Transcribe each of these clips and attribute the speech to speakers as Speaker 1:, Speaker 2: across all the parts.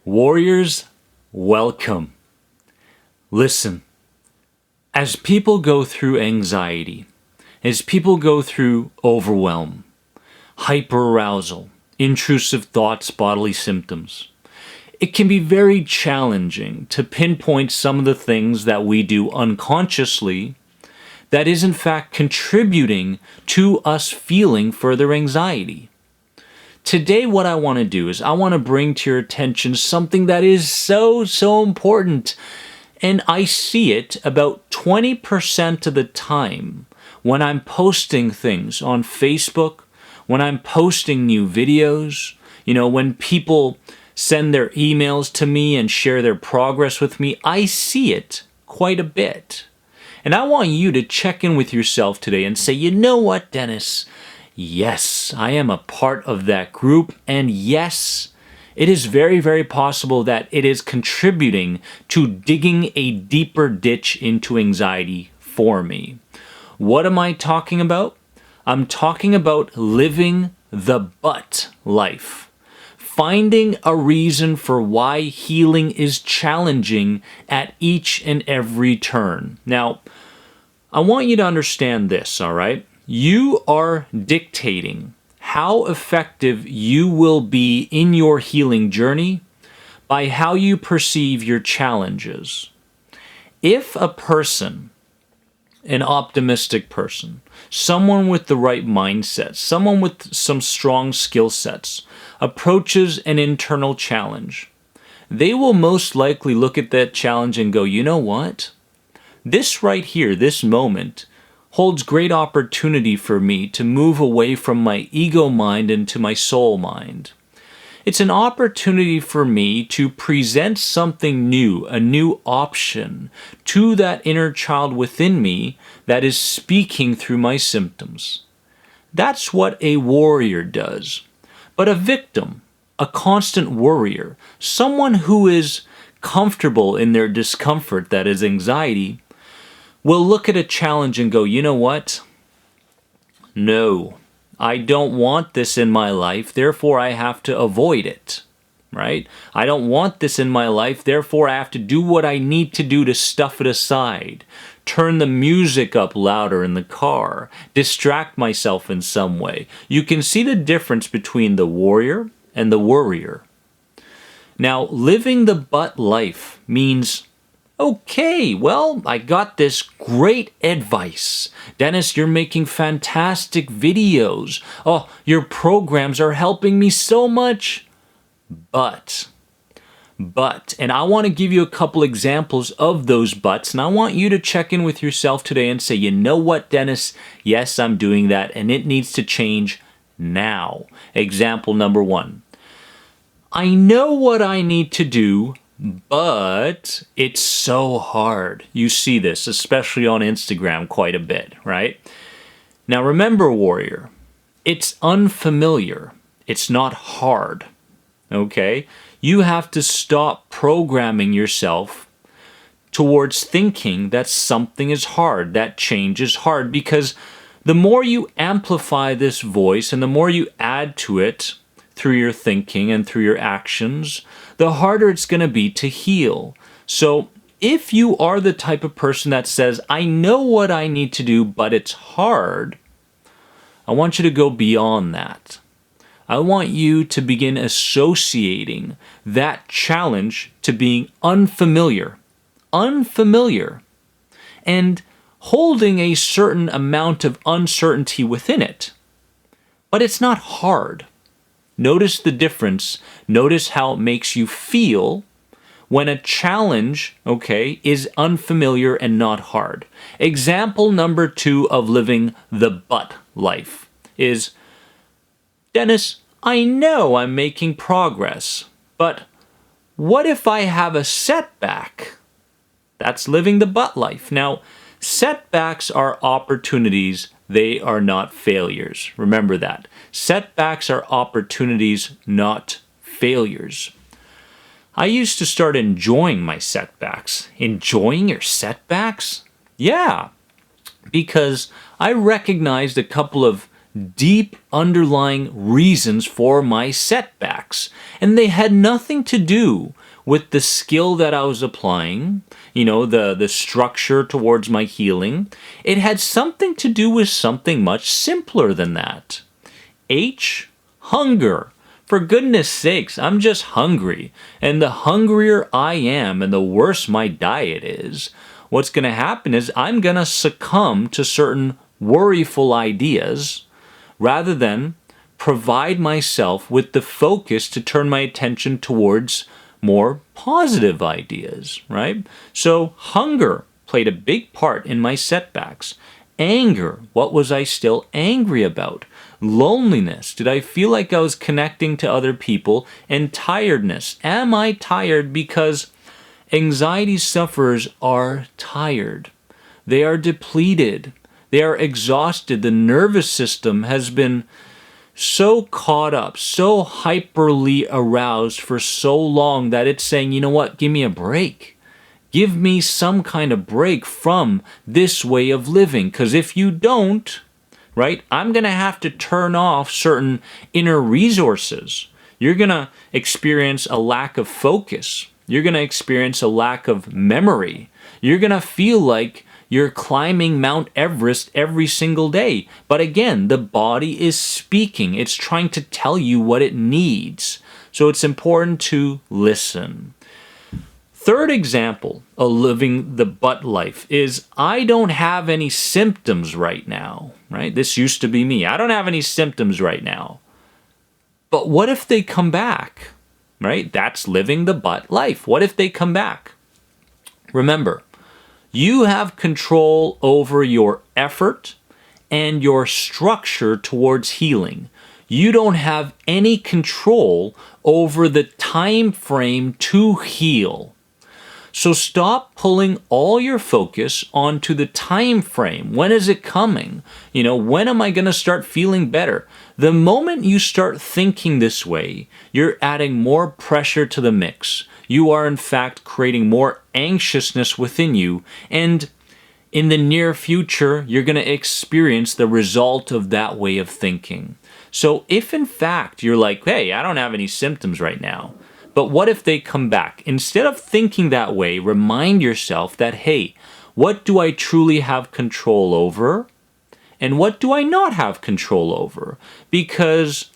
Speaker 1: Warriors, welcome. Listen, as people go through anxiety, as people go through overwhelm, hyperarousal, intrusive thoughts, bodily symptoms, it can be very challenging to pinpoint some of the things that we do unconsciously that is in fact contributing to us feeling further anxiety. Today, what I want to do is I want to bring to your attention something that is so important. And I see it about 20% of the time when I'm posting things on Facebook, when I'm posting new videos, when people send their emails to me and share their progress with me, I see it quite a bit. And I want you to check in with yourself today and say, you know what, Dennis? Yes, I am a part of that group, and yes, it is very possible that it is contributing to digging a deeper ditch into anxiety for me. What am I talking about? I'm talking about living the but life. Finding a reason for why healing is challenging at each and every turn. Now, I want you to understand this, all right? You are dictating how effective you will be in your healing journey by how you perceive your challenges. If a person, an optimistic person, someone with the right mindset, someone with some strong skill sets, approaches an internal challenge, they will most likely look at that challenge and go, you know what? This right here, this moment, holds great opportunity for me to move away from my ego mind into my soul mind. It's an opportunity for me to present something new, a new option, to that inner child within me that is speaking through my symptoms. That's what a warrior does. But a victim, a constant worrier, someone who is comfortable in their discomfort, that is anxiety, will look at a challenge and go, you know what? No, I don't want this in my life, therefore I have to avoid it, right? I don't want this in my life, therefore I have to do what I need to do to stuff it aside, turn the music up louder in the car, distract myself in some way. You can see the difference between the warrior and the worrier. Now, living the but life means, okay, well, I got this great advice. Dennis, you're making fantastic videos. Oh, your programs are helping me so much. But, and I want to give you a couple examples of those buts, and I want you to check in with yourself today and say, you know what, Dennis? Yes, I'm doing that, and it needs to change now. Example number 1. I know what I need to do, but it's so hard. You see this, especially on Instagram, quite a bit, right? Now remember, warrior, it's unfamiliar. It's not hard, okay? You have to stop programming yourself towards thinking that something is hard, that change is hard, because the more you amplify this voice and the more you add to it through your thinking and through your actions, the harder it's going to be to heal. So if you are the type of person that says, I know what I need to do, but it's hard, I want you to go beyond that. I want you to begin associating that challenge to being unfamiliar, and holding a certain amount of uncertainty within it. But it's not hard. Notice the difference. Notice how it makes you feel when a challenge, okay, is unfamiliar and not hard. Example number 2 of living the but life is, Dennis, I know I'm making progress, but what if I have a setback? That's living the but life. Now, setbacks are opportunities. They are not failures. Remember that. Setbacks are opportunities, not failures. I used to start enjoying my setbacks. Enjoying your setbacks? Yeah, because I recognized a couple of deep underlying reasons for my setbacks. And they had nothing to do with the skill that I was applying, the structure towards my healing. It had something to do with something much simpler than that. H, hunger. For goodness sakes, I'm just hungry. And the hungrier I am and the worse my diet is, what's going to happen is I'm going to succumb to certain worryful ideas rather than provide myself with the focus to turn my attention towards more positive ideas, right? So hunger played a big part in my setbacks. Anger, what was I still angry about? Loneliness, did I feel like I was connecting to other people? And tiredness, am I tired? Because anxiety sufferers are tired. They are depleted. They are exhausted. The nervous system has been so caught up, so hyperly aroused for so long that it's saying, you know what, give me a break. Give me some kind of break from this way of living. Because if you don't, right, I'm going to have to turn off certain inner resources. You're going to experience a lack of focus. You're going to experience a lack of memory. You're going to feel like you're climbing Mount Everest every single day. But again, the body is speaking. It's trying to tell you what it needs. So it's important to listen. Third example of living the butt life is I don't have any symptoms right now, right? This used to be me. I don't have any symptoms right now. But what if they come back, right? That's living the butt life. What if they come back? Remember, you have control over your effort and your structure towards healing. You don't have any control over the time frame to heal. So stop pulling all your focus onto the time frame. When is it coming? When am I going to start feeling better? The moment you start thinking this way, you're adding more pressure to the mix. You are in fact creating more anxiousness within you, and in the near future, you're going to experience the result of that way of thinking. So if in fact you're like, hey, I don't have any symptoms right now, but what if they come back? Instead of thinking that way, remind yourself that, hey, what do I truly have control over? And what do I not have control over? Because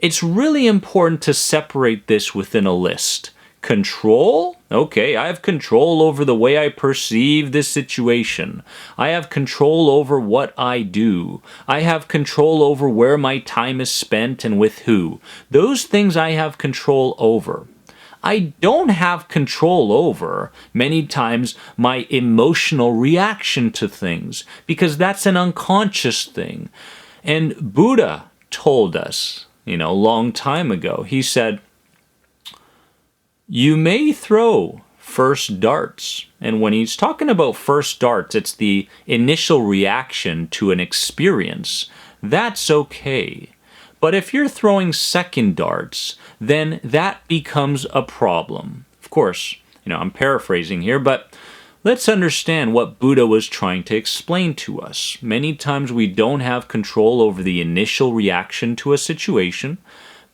Speaker 1: it's really important to separate this within a list. Control? Okay, I have control over the way I perceive this situation. I have control over what I do. I have control over where my time is spent and with who. Those things I have control over. I don't have control over, many times, my emotional reaction to things, because that's an unconscious thing. And Buddha told us, a long time ago, he said, you may throw first darts. And when he's talking about first darts, it's the initial reaction to an experience. That's okay. But if you're throwing second darts, then that becomes a problem. Of course, I'm paraphrasing here, but let's understand what Buddha was trying to explain to us. Many times we don't have control over the initial reaction to a situation,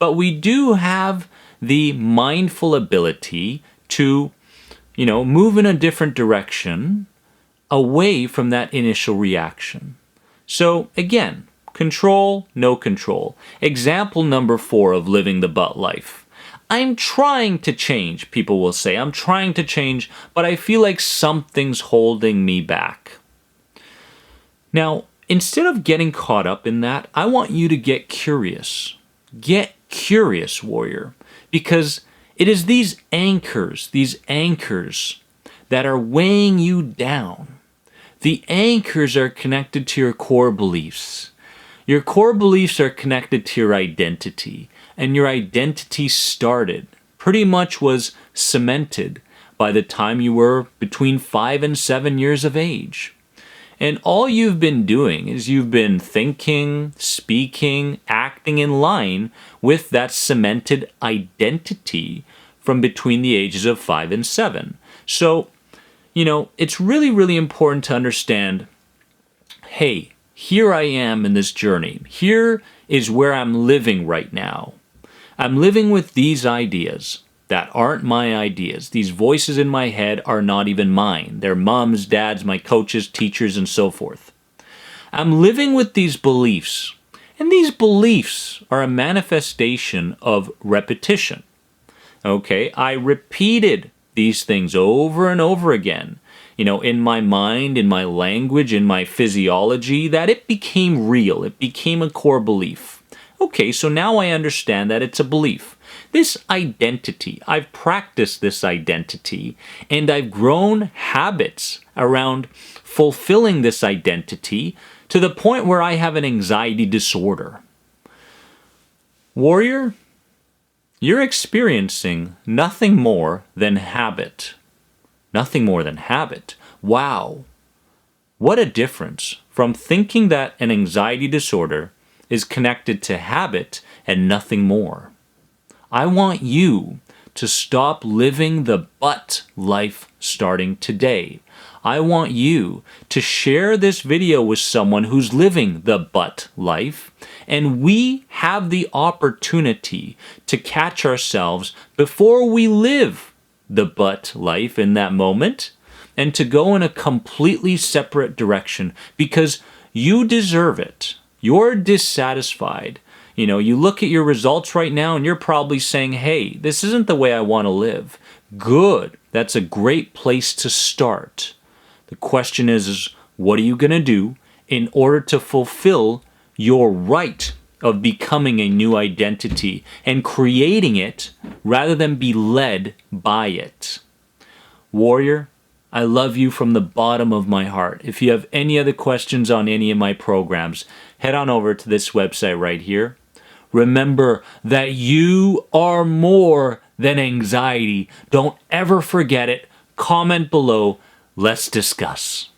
Speaker 1: but we do have the mindful ability to, move in a different direction away from that initial reaction. So again, control, no control. Example number 4 of living the butt life. I'm trying to change, people will say. I'm trying to change, but I feel like something's holding me back. Now, instead of getting caught up in that, I want you to get curious. Get curious, warrior, because it is these anchors that are weighing you down. The anchors are connected to your core beliefs. Your core beliefs are connected to your identity, and your identity pretty much was cemented by the time you were between 5 and 7 years of age. And all you've been doing is you've been thinking, speaking, acting in line with that cemented identity from between the ages of 5 and 7. So, it's really, really important to understand, hey, here I am in this journey. Here is where I'm living right now. I'm living with these ideas that aren't my ideas. These voices in my head are not even mine. They're mom's, dad's, my coaches, teachers, and so forth. I'm living with these beliefs, and these beliefs are a manifestation of repetition. Okay, I repeated these things over and over again, in my mind, in my language, in my physiology, that it became real. It became a core belief. Okay, so now I understand that it's a belief. This identity, I've practiced this identity, and I've grown habits around fulfilling this identity to the point where I have an anxiety disorder. Warrior, you're experiencing nothing more than habit. Nothing more than habit. Wow. What a difference from thinking that an anxiety disorder is connected to habit and nothing more. I want you to stop living the but life starting today. I want you to share this video with someone who's living the but life, and we have the opportunity to catch ourselves before we live the but life in that moment, and to go in a completely separate direction, because you deserve it. You're dissatisfied. You look at your results right now and you're probably saying, hey, this isn't the way I want to live. Good. That's a great place to start. The question is what are you going to do in order to fulfill your right of becoming a new identity and creating it rather than be led by it? Warrior, I love you from the bottom of my heart. If you have any other questions on any of my programs, head on over to this website right here. Remember that you are more than anxiety. Don't ever forget it. Comment below. Let's discuss.